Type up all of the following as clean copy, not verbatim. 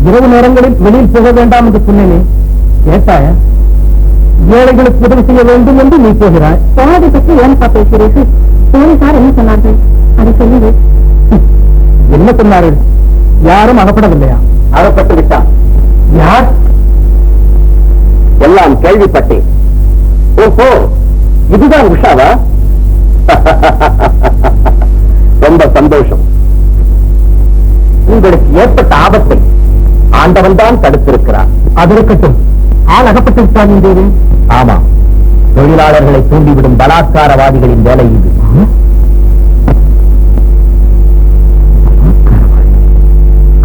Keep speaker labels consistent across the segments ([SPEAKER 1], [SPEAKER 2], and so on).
[SPEAKER 1] இரவு நேரங்களில் வெளியில் போக வேண்டாம் என்று சொன்னேனே, கேட்டாய? ஏழைகளுக்கு உதவி செய்ய வேண்டும் என்று நீ போகிறாய்.
[SPEAKER 2] போனதை பற்றி ஏன்பா பேசுகிறீர்கள்? போலீசார் என்ன சொன்னார்கள்? அதை சொல்லுங்க.
[SPEAKER 1] என்ன சொன்னார்கள்? யாரும் அகப்படவில்லையா?
[SPEAKER 3] அகப்பட்டு விட்டான்.
[SPEAKER 1] யார்?
[SPEAKER 3] எல்லாம் கேள்விப்பட்டேன். ஓஹோ, இதுதான் உஷாவா? ரொம்ப சந்தோஷம். உங்களுக்கு ஏற்பட்ட ஆபத்தை ஆண்டவன் தான் தடுத்திருக்கிறார்.
[SPEAKER 1] அது இருக்கட்டும். ஆள் அகப்பட்டு விட்டான் என்றேன்.
[SPEAKER 3] ஆமா, தொழிலாளர்களை தூண்டிவிடும் பலாத்காரவாதிகளின் வேலை இது.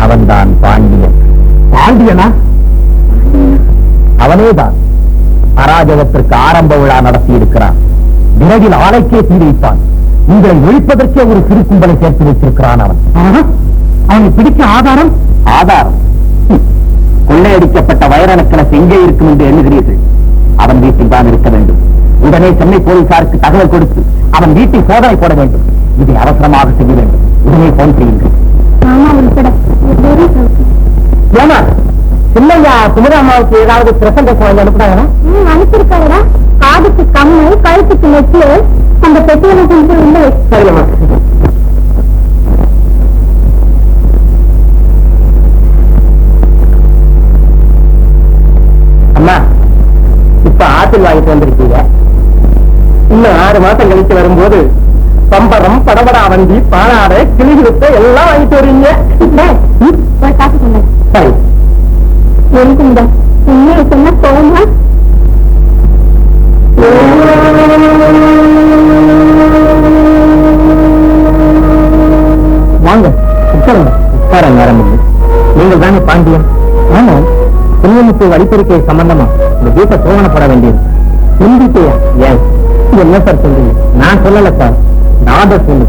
[SPEAKER 3] அவன்தான் பாண்டியன்.
[SPEAKER 1] பாண்டியனா?
[SPEAKER 3] அவனேதான் அராஜகத்திற்கு ஆரம்ப விழா நடத்தி இருக்கிறான். விரைவில் ஆலைக்கே தீ வைத்தான். உங்களை ஒழிப்பதற்கே ஒரு சிறு கும்பலை சேர்த்து வைத்திருக்கிறான் அவன்.
[SPEAKER 1] அவனை பிடிக்க ஆதாரம்?
[SPEAKER 3] ஆதாரம்? கொள்ளையடிக்கப்பட்ட வைரநக்கலஸ் எங்கே இருக்கும் என்று எண்ணுகிறீர்கள்? அவன் வீட்டில் தான் இருக்க வேண்டும். உடனே சென்னை போலீசாருக்கு தகவல் கொடுத்து அவன் வீட்டில் சோதனை போட வேண்டும். இதை அவசரமாக செய்ய வேண்டும். உடனே போன் செய்யுங்கள்.
[SPEAKER 1] ஏமா சின்னையா குமராமாவுக்கு ஏதாவது பிரசங்க அனுப்புறாங்கன்னா?
[SPEAKER 2] அனுப்பியிருக்காங்களா? காதுக்கு கம்மை, கழுத்துக்கு நெச்சு, அந்த பெட்டியில கொஞ்சம் உள்ள வச்சு.
[SPEAKER 1] சரிம்மா. அம்மா, இப்ப ஆப்பிள் வாங்கிட்டு வந்திருக்கீங்க. இன்னும் 6 மாசம் கழிச்சு வரும்போது பம்பரம், படபடா வண்டி, பாலாடை, கிளிகிருத்த எல்லாம் வாங்கிட்டு வருவீங்க.
[SPEAKER 2] காசு சொன்னேன்.
[SPEAKER 1] சரி.
[SPEAKER 2] எனக்கு இந்த உண்மையை சொன்ன போகுமா?
[SPEAKER 1] வாங்க, உட்காருங்க.
[SPEAKER 3] உட்கார நேரம் இல்லை.
[SPEAKER 1] நீங்கள் தானே பாண்டியன்? ஆமா. புண்ணியமுத்து வழிப்பறிக்கை சம்பந்தமா இந்த வீட்டை சோதனைப்பட வேண்டியது. சிந்திக்கையா? ஏன் என்ன சார் சொல்றீங்க? நான் சொல்லல சார், நான் தான் சொல்லு.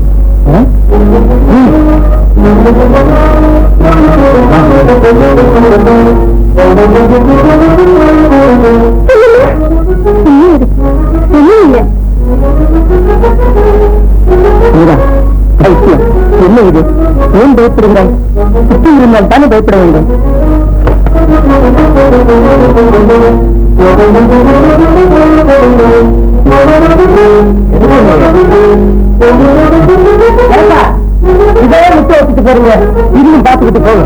[SPEAKER 1] என்ன இது? ஏன் பயப்படுகிறாய்? சுற்றி இருந்தால் தானே பயப்பட வேண்டும். இதே முட்டை வச்சுட்டு போறீங்க, இன்னும் பார்த்துக்கிட்டு போங்க.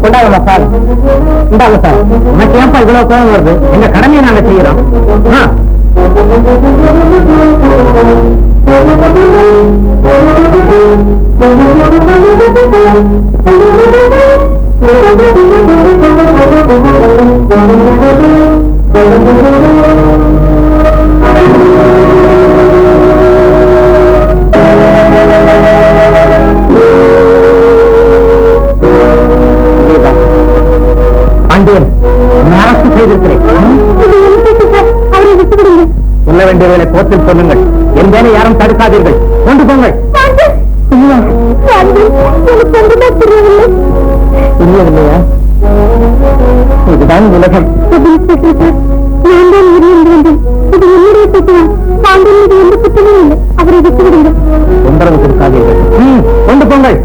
[SPEAKER 1] கொண்டாங்கம்மா சார். இந்தாங்க சார். உனக்கு ஏன்பா இவ்வளவு கோபம் வருது? எங்க கடமையை நாங்க செய்யறோம். பாண்டியன், அரசு செய்திருக்கிறேன். சொல்ல வேண்டியவர்களை கோர்ட்டில் சொல்லுங்கள். என் வேலை யாரும் தடுக்காதீர்கள். கொண்டு போங்கள். இல்லையா? இதுதான் உலகம்.
[SPEAKER 2] அவரை விட்டுவிடுங்கள்.
[SPEAKER 1] தொந்தரவு கொடுக்காதீர்கள். கொண்டு போங்கள்.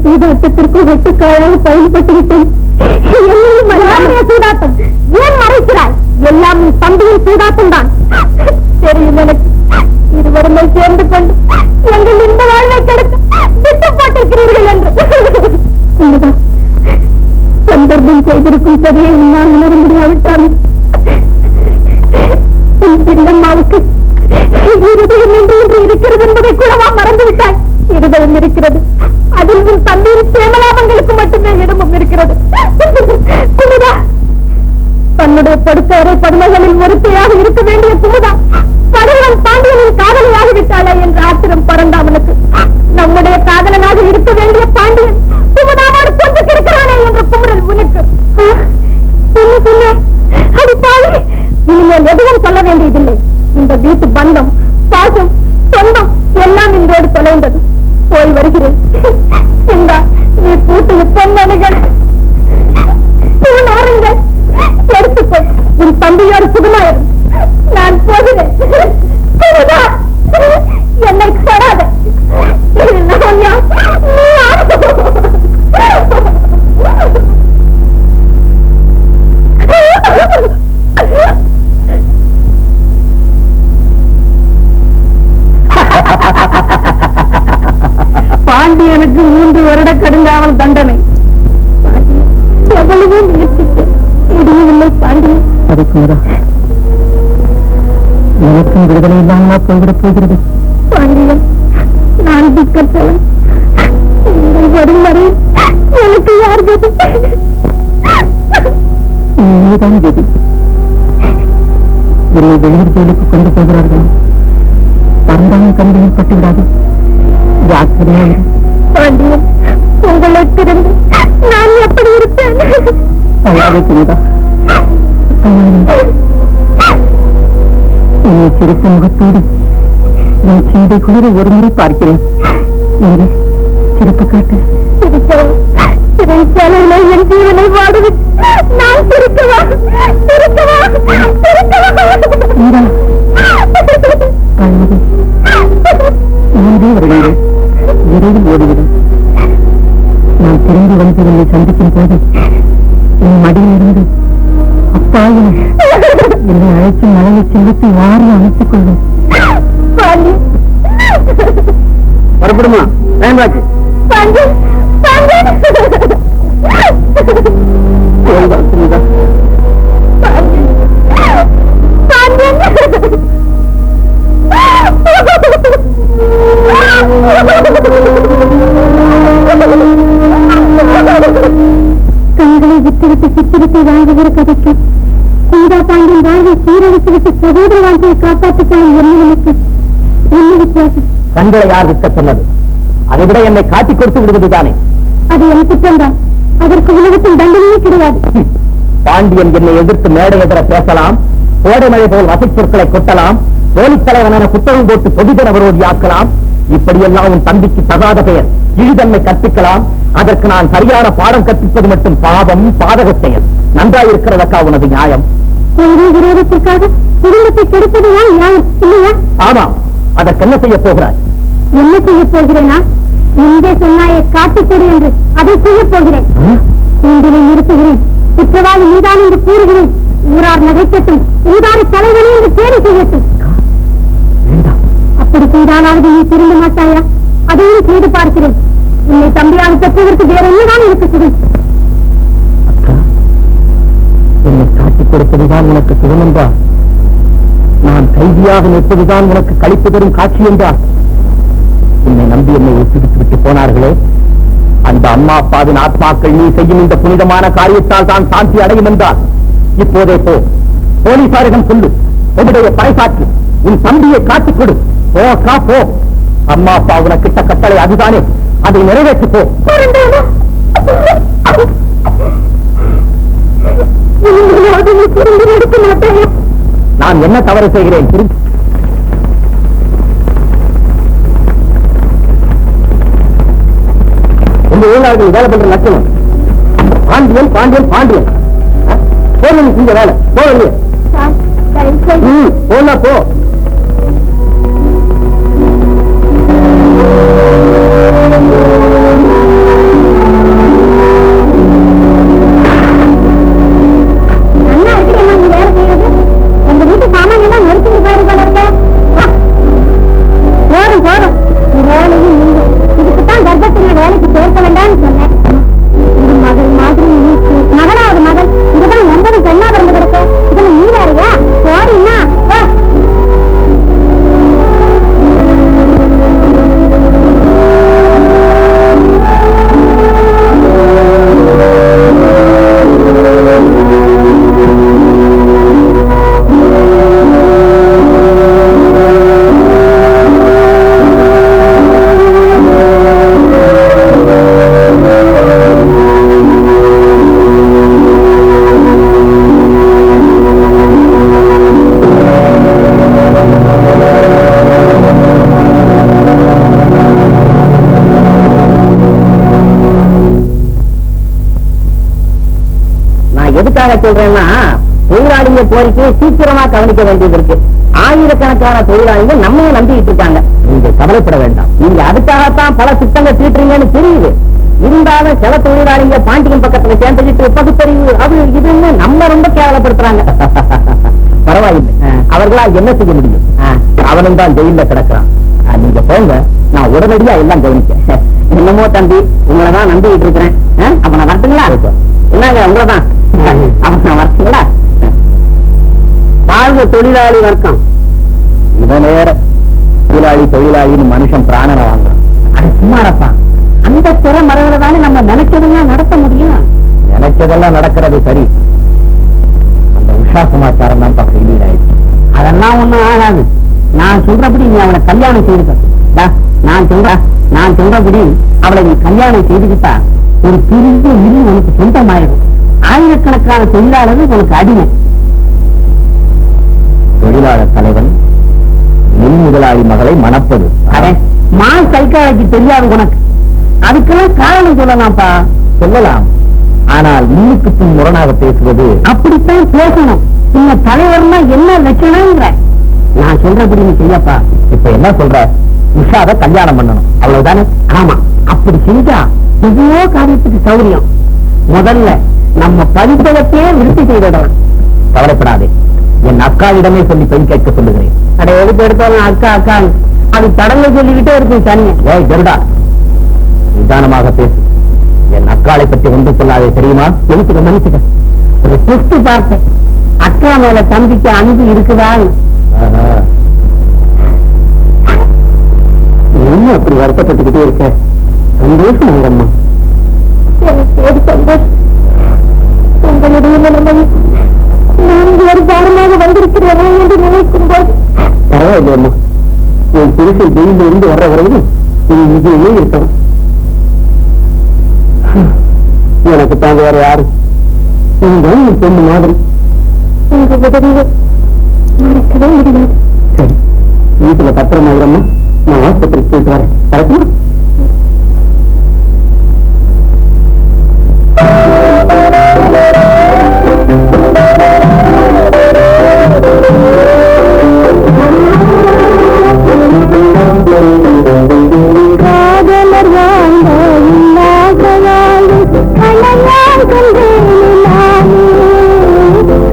[SPEAKER 2] சூதாட்டத்திற்கு வெட்டுக்காயாக பயன்பட்டுவிட்டேன். சூதாட்டம் ஏன் மறைக்கிறாய்? எல்லாம் தம்பியின் சூதாட்டம் தான் தெரியும் எனக்கு. இருவருமே சேர்ந்து கொண்டு எங்கள் இந்த வாழ்வை கெடுக்க திட்டம் போட்டிருக்கிறீர்கள் என்று சந்தர்ப்பம் செய்திருக்கும் சரியை உன்னால் உணர முடியாவிட்டாலும் சின்னம்மாவுக்கு இருதயம் என்று இருக்கிறது என்பதை கூடவா மறந்துவிட்டாய்? இருதயம் இருக்கிறது, அதில் உன் தந்தையின் சேமலாபங்களுக்கு மட்டுமே இடமும் இருக்கிறது. தன்னுடைய படுக்கையறை படுமைகளில் ஒருத்தையாக இருக்க வேண்டிய குமுதா படுவன் பாண்டியனின் காதலியாக விட்டாளே என்று ஆத்திரம் பறந்தாவனுக்கு. நம்முடைய காதலனாக இருக்க வேண்டிய பாண்டியன் குமுதாவோடு கொண்டு கிடக்கிறானே என்ற குமுறல் உனக்கு. இனிமேல் எதுவும் சொல்ல வேண்டியதில்லை. இந்த வீட்டு பந்தம், பாசம், சொந்தம் எல்லாம் இன்றோடு தொலைந்தது. போய் வருகிறேன். நீ கூட்டிய பொன்னணிகள் எடுத்துக்கொள். உன் தம்பியோடு சுகமாயிரும். நான் போகிறேன். என்னை தொடாத. பாண்டியனுக்கு 3 வருட கடுங்காவல் தண்டனை. எவ்வளவோ முயற்சித்து முடியவில்லை பாண்டியன்.
[SPEAKER 1] அதுக்கு எனக்கும் விடுதலை இல்லாமலா போய்விடப் போகிறது?
[SPEAKER 2] பாண்டியன், நான் துக்கத்தவன். நீங்கள் வரும் வரை எனக்கு யார் கதி?
[SPEAKER 1] நீதான் கதி. என்னை வெளியூர் ஜெயிலுக்கு கொண்டு போகிறார்கள். பரந்தாலும் கண்டையும் பட்டுவிடாது. ஜாக்கிரதையாக
[SPEAKER 2] பாண்டியன், உங்களை திறந்து நான் எப்படி இருப்பேன்?
[SPEAKER 1] அழகாக புரியுதா? என்னை சிரித்த முகத்தோடு என் சீதை குளிர ஒரு முறை பார்க்கிறேன். என்று சிரிப்பு காட்டு.
[SPEAKER 2] சிறைச்சாலையில என் ஜீவனை வாடுவேன். நான் சிரிக்கவா?
[SPEAKER 1] மூன்றே வருடங்கள் விரைவில் ஓடுகிறேன். நான் திரும்பி வந்து என்னை சந்திக்கும் போது என் மடியிலிருந்து அப்பா என்னை அழைக்கும் மழையை செலுத்தி வாரி அமைத்துக் கொள்வேன். புறப்படுமா? வேண்டாச்சு.
[SPEAKER 2] கண்களை விட்டுவிட்டு சித்திரத்தை வாழ்கிற கதைக்கு சீதா பாண்டியன் வாழ்வை சீரழித்துவிட்டு சகோதர வாழ்க்கையை காப்பாற்றிக் கொள்ளும் என்னவனுக்கு என்ன வித்தியாசம்?
[SPEAKER 3] கண்களை யார் விற்க சொன்னது? அதை விட என்னை காட்டிக் கொடுத்து விடுவதுதானே.
[SPEAKER 2] அது என் குற்றம்தான். அதற்கு உலகத்தில் தண்டனையே கிடையாது.
[SPEAKER 3] பாண்டியன் என்னை எதிர்த்து மேடை எதிர பேசலாம், கோடைமழை போல் வசைச்சொற்களை கொட்டலாம், போலீஸ் தலைவனான புத்தகம் போட்டு பொதுஜன விரோதி ஆக்கலாம். இப்படியெல்லாம் உன் தம்பிக்கு தகாத பெயர் இழிதன்மை கற்பிக்கலாம். அதற்கு நான் சரியான பாடம் கற்பிப்பது மட்டும் பாவம், பாதக செயல். நன்றாயிருக்கிறதக்கா உனது நியாயம்?
[SPEAKER 2] விரோதத்திற்காக குடும்பத்தை கெடுப்பதுதான் நியாயம் இல்லையா?
[SPEAKER 3] ஆமாம். அதற்கு என்ன செய்ய போகிறாய்?
[SPEAKER 2] என்ன செய்ய போகிறேனா? முன்பே சொன்னாயை காட்டுக்கொடு என்று அதை செய்ய போகிறேன். கூண்டினை நிறுத்துகிறேன். குற்றவாளி நீதான் என்று கூறுகிறேன். ஊரார் நகைக்கட்டும், ஊதாரி தலைவனே என்று தேடி செய்யட்டும். அப்படி செய்தாலாவது நீ திரும்ப மாட்டாயா? அதையும் செய்து பார்க்கிறேன். உன்னை தம்பியாக பெற்றதற்கு வேற என்னதான் எனக்கு சுகம்?
[SPEAKER 3] என்னை காட்டிக் கொடுப்பதுதான் உனக்கு சுகம் என்றால், நான் கைதியாக நிற்பதுதான் உனக்கு களிப்பு தரும் காட்சி என்றால், என்னை நம்பி என்னை ஒத்துவிட்டு விட்டு போனார்களே, அந்த அம்மா அப்பாவின் ஆத்மாக்கள் நீ செய்யும் இந்த புனிதமான காரியத்தால் தான் சாந்தி அடையும் என்றால், இப்போதே போ, போலீசாரிடம் சொல்லு, உன்னுடைய பறைசாற்றி உன் தம்பியை காட்டிக் கொடு. போ. அம்மா அப்பா உனக்கிட்ட கட்டளை அதுதானே, அதை நிறைவேற்றி போ. நான் என்ன தவறு செய்கிறேன்? இந்த ஊழலாளர்கள் வேலை பண்ற லட்சணம். பாண்டியன் பாண்டியன் பாண்டியன் போன இந்த வேலை போன போனா போ.
[SPEAKER 1] எதுக்காக சொல்றேன்னா தொழிலாளிங்க கோரிக்கையை சீக்கிரமா கவனிக்க வேண்டியது இருக்கு. ஆயிரக்கணக்கான தொழிலாளிங்க நம்மையும் நம்பிக்கிட்டு இருக்காங்க. நீங்க கவலைப்பட வேண்டாம். நீங்க அதுக்காகத்தான் பல திட்டங்கள் தீட்டுறீங்கன்னு தெரியுது. இருந்தாலும் சில தொழிலாளிங்க பாண்டியன் பக்கத்துல சேர்ந்துக்கிட்டு பகுத்தறிவு அது இதுன்னு நம்ம ரொம்ப கேவலப்படுத்துறாங்க. பரவாயில்லை, அவர்களா என்ன செய்ய முடியும்? அவனும் தான் ஜெயில கிடக்குறான். நீங்க போங்க, நான் உடனடியா எல்லாம் கவனிக்க. என்னமோ தம்பி, உங்களை தான் நம்பிக்கிட்டு இருக்கிறேன். அப்ப நான் வரட்டுங்களா? என்னங்க உங்களதான் அப்ப நான் வரட்டுங்களா? வாழ்ந்த தொழிலாளி வர்க்கம் இவன் நேர தொழிலாளின்னு மனுஷன் பிராணனை வாங்குறான். அது சும்மாரப்பா, அந்த திற மரங்களதானே நம்ம நினைச்சதெல்லாம் நடத்த முடியும். நினைச்சதெல்லாம் நடக்கிறது சரி, அந்த உஷா சமாச்சாரம் தான் ஃபெயிலியர் ஆயிடுச்சு. அதெல்லாம் ஒண்ணும் ஆகாது. நான் சொல்றபடி நீ அவளை கல்யாணம் செய்துக்க. நான் சொல்றபடி அவளை நீ கல்யாணம் செய்துக்கிட்டா ஒரு பெரிய மில் உனக்கு சொந்தமாயிடும். ஆயிரக்கணக்கான தொழிலாளர்கள் உனக்கு அடிமை. தொழிலாளர் தலைவன் மின் முதலாளி மகளை மணப்பது மால் கைக்காலைக்கு தெரியாது உனக்கு. அதுக்கெல்லாம் காரணம் சொல்லலாம்ப்பா. சொல்லலாம், ஆனால் முன்னுக்கு பின் முரணாக பேசுவது. அப்படித்தான் பேசணும். இந்த தலைவர்னா என்ன லட்சணம்ங்கிற நான் சொல்றபடி நீ செய்யப்பா. இப்ப என்ன சொல்ற? உஷாவை கல்யாணம் பண்ணணும், அவ்வளவுதானே? ஆமா, அப்படி செஞ்சா எவ்வளோ காரியத்துக்கு சௌரியம். முதல்ல நம்ம படிப்பதற்கே விருத்தி செய்திடலாம். கவலைப்படாதே, என் அக்காவிடமே சொல்லி பெண் கேட்க சொல்லுகிறேன். அதை எடுத்து எடுத்தாலும் அக்கா அக்கா அது தடங்க சொல்லிக்கிட்டே இருக்கும் தனியா. ஏய் கருடா, நிதானமாக பேசு. என் அக்காளை பற்றி ஒன்று சொல்லாதே, தெரியுமா? மன்னிச்சுக்க மன்னிச்சுக்க. ஒரு புஸ்து பார்த்தேன், அக்கா மேல தம்பிக்கு அன்பு இருக்குதான். என்ன அப்படி வருத்தப்பட்டுக்கிட்டே இருக்க? சந்தோஷம் உங்கம்மா. சந்தோஷம். உங்களுடைய நிலைமையில் நான் ஒரு பாரமாக வந்திருக்கிறேன் என்று நினைக்கும் போது பரவாயில்லையம்மா. என் புருஷன் ஜெயிலில் இருந்து வர்ற வரையும் என் விஜயே இருக்கணும். எனக்கு தாங்க வேற யாரு? நீங்க பொண்ணு மாதிரி உங்க உதவியை மறக்கவே முடியாது. சரி, வீட்டுல பத்திரமா இருமா. நான் ஆஸ்பத்திரிக்கு போயிட்டு வரேன். கரெக்டா? காதலர் வாழ்ந்த இல்லாதவாயும் கலையால் கண்டேனே நானே,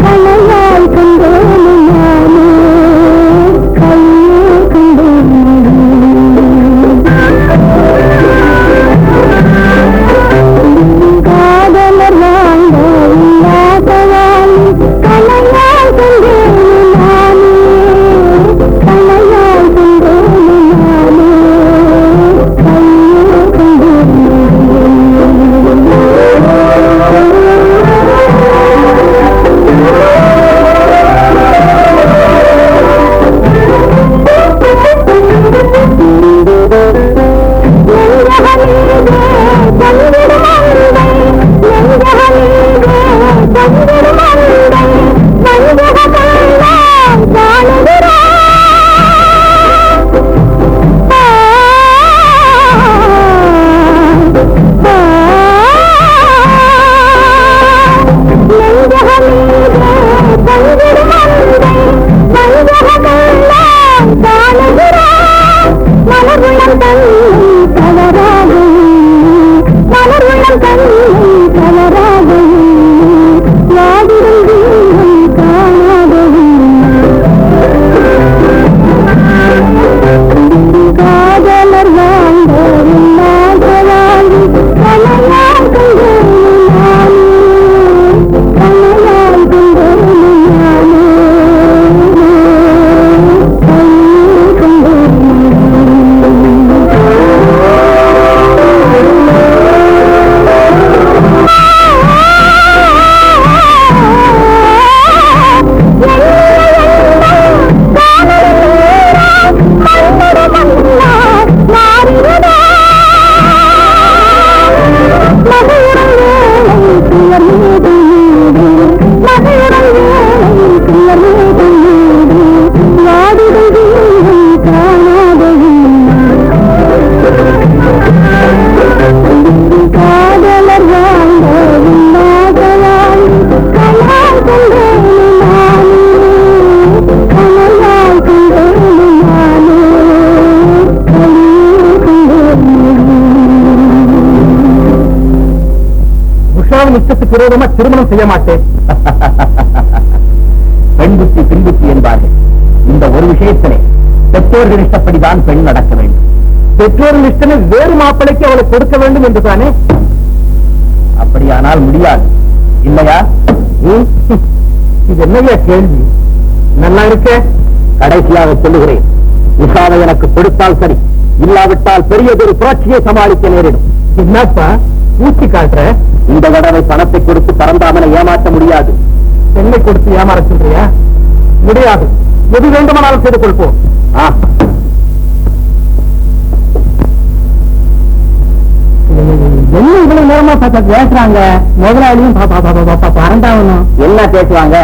[SPEAKER 1] கலையால் கண்டேனே நானே, கையில் கண்டேனே. காதலர் வாழ்ந்த இல்லாதவாயும் கலையால் கண்டேனே நானே, கலையால் கண்டேனே நானே, கையில் கண்டேனே. மலர்
[SPEAKER 3] அம்மாவின் இஷ்டத்துக்கு விரோதமா திருமணம் செய்ய மாட்டேன். பெண் புத்தி பின்புத்தி என்பார்கள். இந்த ஒரு விஷயத்திலே பெற்றோர்கள் இஷ்டப்படிதான் பெண் நடக்க வேண்டும். பெற்றோர்கள் இஷ்டமே வேறு மாப்பிளைக்கு அவளை கொடுக்க வேண்டும் என்றுதானே? அப்படியானால் முடியாது இல்லையா? இது என்னைய கேள்வி? நல்லா இருக்க. கடைசியாக சொல்லுகிறேன், உஷாவை எனக்கு கொடுத்தால் சரி, இல்லாவிட்டால் பெரியதொரு புரட்சியை சமாளிக்க நேரிடும். என்னப்பா ஊசி காட்டுற? இந்த தடவை பணத்தை கொடுத்து பறந்தாமலை ஏமாற்ற முடியாது. பெண்ணை கொடுத்து ஏமாற சொல்றியா? முடியாது. எது வேண்டுமானாலும் செய்து கொடுப்போம். என்ன இவ்வளவு நேரமா பேசுறாங்க? முதலாளியும் பறந்தாகணும். என்ன பேசுவாங்க?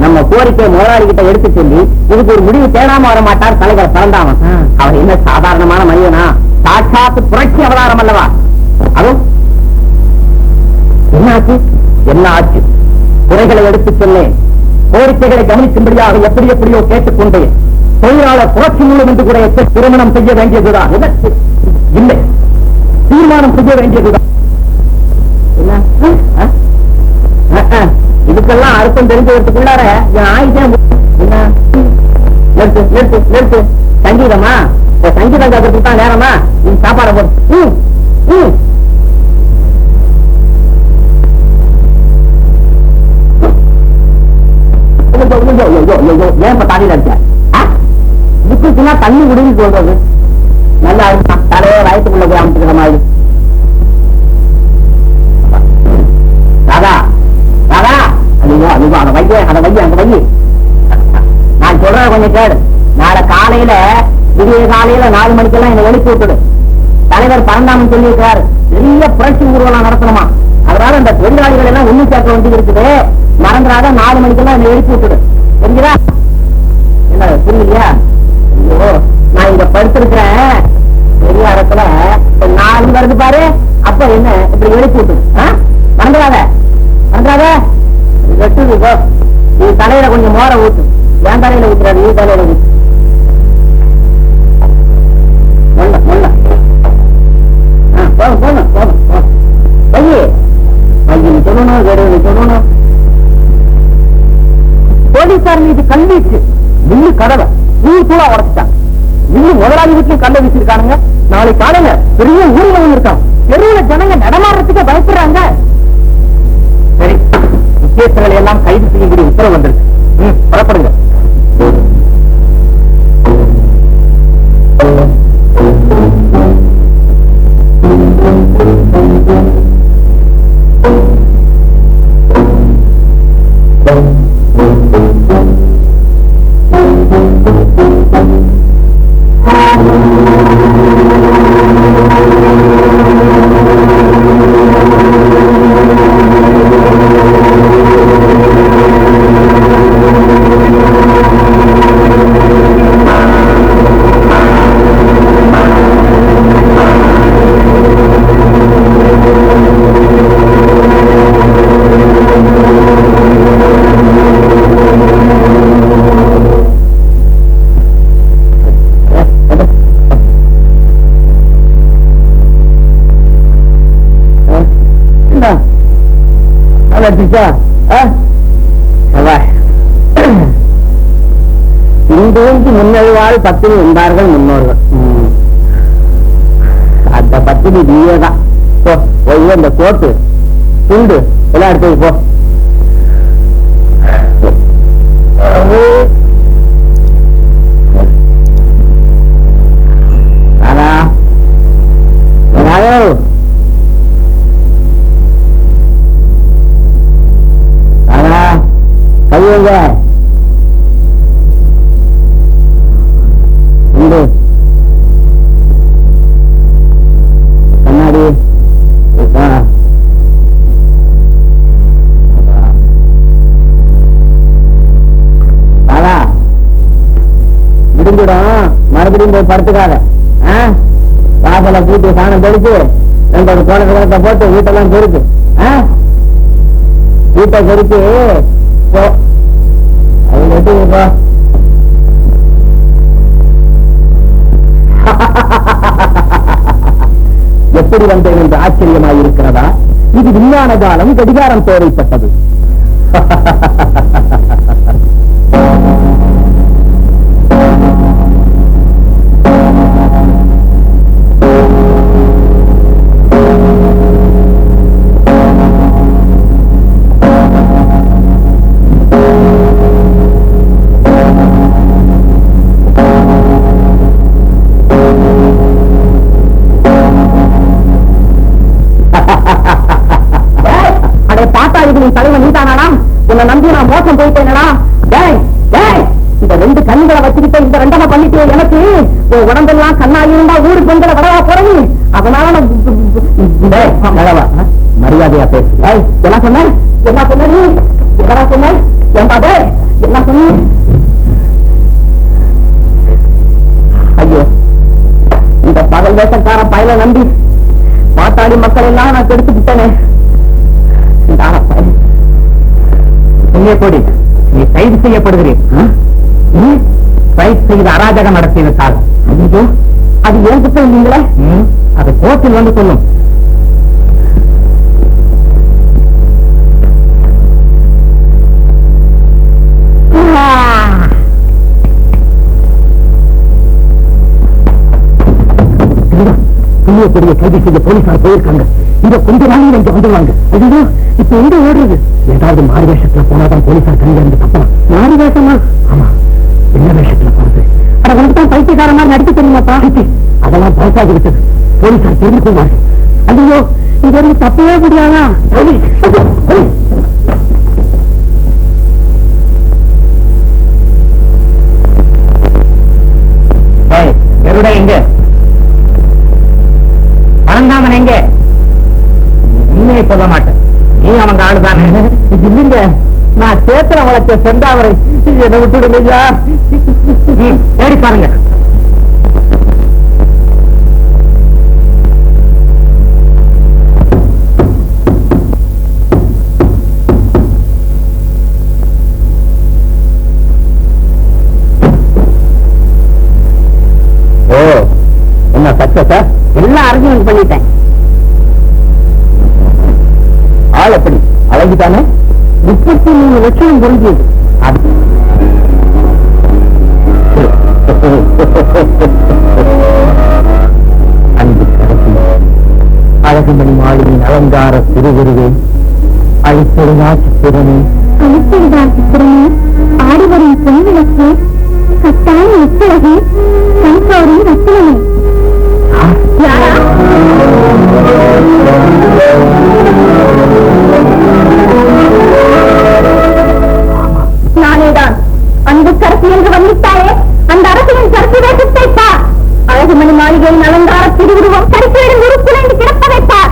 [SPEAKER 3] நம்ம கோரிக்கை முதலாளி கிட்ட எடுத்து சொல்லி இதுக்கு ஒரு முடிவு தேடாம வர மாட்டார் தலைவர் பறந்தாவன். அவர் என்ன சாதாரணமான மனிதனா? சாட்சாத்து புரட்சி அவதாரம் அல்லவா? அதுவும் என்ன ஆச்சு? என்ன ஆச்சு? குறைகளை எடுத்துச் சொன்னேன். கோரிக்கைகளை கவனிக்கும்படியாக எப்படி எப்படியோ கேட்டுக்கொண்டேன். தொழிலாளர் புரட்சி மூலம் என்று கூட திருமணம் செய்ய வேண்டியதுதான். இல்லை, தீர்மானம் செய்ய வேண்டியதுதான். இதுக்கெல்லாம் அர்த்தம் தெரிஞ்சதுக்குள்ளார ஆயிட்டேன். சங்கீதமா? சங்கீதம் கேட்கறதுக்கு தான் நேரமா? நீ சாப்பாடு போட்டு ஏன் தாடியில இருக்க? இதுக்குன்னா தண்ணி முடிவு சொல்றது நல்லா இருக்கும். தலையை வயசுக்குள்ள போய் அமைச்சுக்கிற மாதிரி. ராதா ராதா, ஐயோ ஐயோ, அதை வைய அதை வைய அந்த வைய. நான் சொல்றத கொஞ்சம் கேடு. நாளை காலையில விடிய காலையில 4 மணிக்கெல்லாம் என்னை எழுப்பி விட்டுடு. தலைவர் பறந்தாமன் சொல்லியிருக்காரு, பெரிய புரட்சி ஊர்வலம் நடத்தணுமா. அதனால இந்த தொழிலாளிகள் எல்லாம் ஒண்ணு சேர்க்க வேண்டி இருக்குது. மறந்துடாத 4 மணிக்கெல்லாம் என்னை எழுப்பி விட்டுடு. தெரிஞ்சுதா? என்ன புரியலையா? ஐயோ, நான் இங்க படுத்திருக்கிறேன் பெரிய இடத்துல 4 வருது பாரு. அப்ப என்ன இப்படி எழுப்பி விட்டுடு. மறந்துடாத மறந்துடாத. வெட்டு நீ தலையில கொஞ்சம் மோர ஊத்து. என் தலையில ஊத்துறாரு, நீ தலையில ஊத்து. போதும் போதும் போதும். பையன் பையன் சொல்லணும், வேறு சொல்லணும். போலீசார் மீது கல்வீச்சு. மில்லு கதவை கூட உடச்சிட்டாங்க. மில்லு முதலாளி வீட்லயும் கல்ல வீசிருக்கானுங்க. நாளை காலையில பெரிய ஊர்வலம் இருக்காங்க. தெருவுல ஜனங்க நடமாடுறதுக்கு பயப்படுறாங்க. சரி, முக்கியஸ்தர்களை எல்லாம் கைது செய்யக்கூடிய உத்தரவு வந்திருக்கு. புறப்படுங்க. இன்றோன்று முன்னெழுவாள் பத்தினி உண்டார்கள் முன்னோர்கள். அந்த பத்தினி நீயேதான். போய் இந்த கோட்டு துண்டு எல்லாம் எடுத்து போ. கையங்க கண்ணாடி முடிஞ்சிடும். மறுபடியும் போய் படுத்துக்காத. வாசலை பூட்டி சாணம் தெளிச்சு 2 கோணத்தை போட்டு வீட்டெல்லாம் பெருக்கு. வீட்டை பெருக்கு போ. அவங்க எடுத்துப்பா. எப்படி வந்தேன் என்று ஆச்சரியமாயிருக்கிறதா? இது விஞ்ஞான காலம், கடிகாரம் தேவைப்பட்டது. தலைவன் நீதானா? உன்னை நம்பி நான் மோசம் போயிட்டேனடா. இந்த ரெண்டு கண்களை வச்சுக்கிட்ட இந்த ரெண்டமா பண்ணிட்டு எனக்கு உடம்பெல்லாம் கண்ணாகி இருந்தா ஊரு பெண்களை வடவா போறது. அதனால மரியாதையா பேசு. என்ன சொன்ன? என்ன சொன்ன? நீ என்ன சொன்ன? என்ன சொன்ன? ஐயோ, இந்த பகல் வேஷக்கார பயல நம்பி பாட்டாளி மக்கள் எல்லாம் நான் கெடுத்து விட்டேனே. போடி, நீ கைது செய்யப்படுகிறேன். கைது செய்த அராஜகம் நடத்தியதற்காக. அது ஏன் குற்றம் இல்லீங்களே? அது கோர்ட்டில் வந்து சொல்லும். பெரிய கைது செய்ய போலீசார் போயிருக்காங்க. இத கொஞ்ச நாளையில் இங்க வந்துருவாங்க. ஐயோ, இப்ப எங்க ஓடுறது? ஏதாவது மாறு வேஷத்துல போனாதான் போலீசார் கண்ணில் இருந்து தப்பலாம். மாறு வேஷமா? ஆமா. என்ன வேஷத்துல போறது? அட வந்துதான் பைத்தியக்கார மாதிரி நடிக்க தெரியுமாப்பா? அதெல்லாம் பழசாகி விட்டது. போலீசார் தெரிந்து கொள்வாங்க. ஐயோ, இங்க இருந்து தப்பவே முடியாதா? எருடா எங்க? பழந்தாமன் எங்க? உண்மையை சொல்ல மாட்டேன். நீ அவங்க ஆளுதானே? இல்லைங்க, நான் சேத்திர வளர்த்த செந்தாவரை என்னை விட்டுடுங்க. தேடி பாருங்க. ஓ, என்ன சக்சஸா? எல்லாம் அரேஞ்ச்மெண்ட் பண்ணிட்டேன். ஆள் எப்படி அழகிதானே? 33 லட்சம் புரிஞ்சது. அன்பு கரசி, அழகுமணி மாளிகையின் அலங்கார திருவுருவே, அழிப்பொருளா சித்திரமே,
[SPEAKER 2] அழிப்பொருளா சித்திரமே, ஆடிவரும் பொன்விளக்கு, கட்டாய உச்சழகு, கண்கோரும் ரத்தினமே. யாரா? நானேதான். அன்பு கரசி என்று வந்திட்டாயே, அந்த அரசின் கரசி வேஷத்தை பார். அழகுமணி மாளிகையின் அலங்கார திருவுருவம் கருப்பிடம் உருக்குலைந்து கிடப்ப வைப்பார்.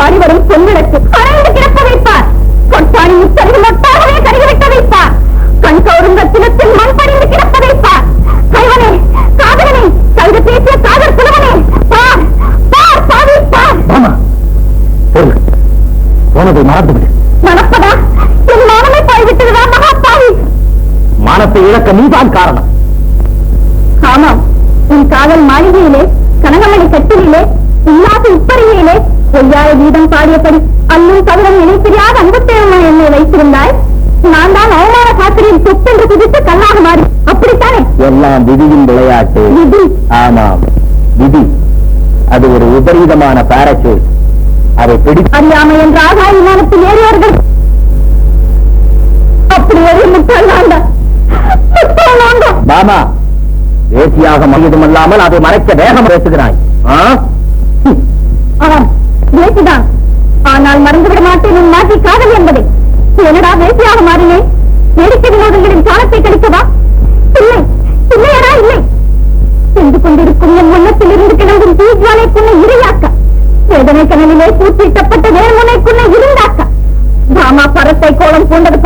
[SPEAKER 2] ஆடி வரும் பொன்விளக்கு அழைந்து கிடப்ப வைப்பார். கொட்டாணி முத்தர்கள் மொட்டாகவே கருகிவிட்ட வைப்பார். கண் கௌரும் ரத்தினத்தில் மண் படிந்து கிடப்ப வைப்பார். கைவனே, காதலனே, கழுது பேசிய காதல் புலவனே, பார் பார் பாவி பார்.
[SPEAKER 3] போனதை மறந்துவிடு.
[SPEAKER 2] மனப்பதா? என் மானமே போய்விட்டதுதா மகாபாவி.
[SPEAKER 3] மானத்தை இழக்க நீதான் காரணம்.
[SPEAKER 2] ஆமாம், உன் காதல் மாளிகையிலே, கனகமணி கட்டிலே, இல்லாத உப்பரியிலே பொய்யாய கீதம் பாடியபடி அல்லும் கவிடம் நினைப்பிரியாத அன்புத்தேவமா என்னை வைத்திருந்தாய். நான் தான் அவமான சாத்திரியின் சொத்தென்று குதித்து கல்லாக மாறி. அப்படித்தானே?
[SPEAKER 3] எல்லாம் விதியின் விளையாட்டு.
[SPEAKER 2] விதி?
[SPEAKER 3] ஆமாம், விதி. அது ஒரு விபரீதமான பாராசூட். அதை பிடித்து
[SPEAKER 2] அறியாமை என்ற ஆகாய விமானத்தில் ஏறியவர்கள் அப்படி ஒரு முட்டாள் வேண்டாம்.
[SPEAKER 3] மாமா, தேசியாக மையதுமல்லாமல் அதை மறைக்க வேகம் பேசுகிறாய்.
[SPEAKER 2] தேசிதான், ஆனால் மறந்துவிட மாட்டேன் உன் மாற்றி காதல் என்பதை. என்னடா தேசியாக மாறினேன்? வேடிக்கை வினோதங்களின் காலத்தை கழிக்கவா? இல்லை, இல்லையடா இல்லை. சென்று கொண்டிருக்கும் என் முன்னத்தில் இருந்து கிளம்பும் தீஜ்வாலைக்குள்ள இரையாக்க, வேதனை கனலிலே பூத்திட்டப்பட்ட வேர்முனைக்குள்ள இருந்தாக்க, பாமா பரத்தை கோலம் போன்ற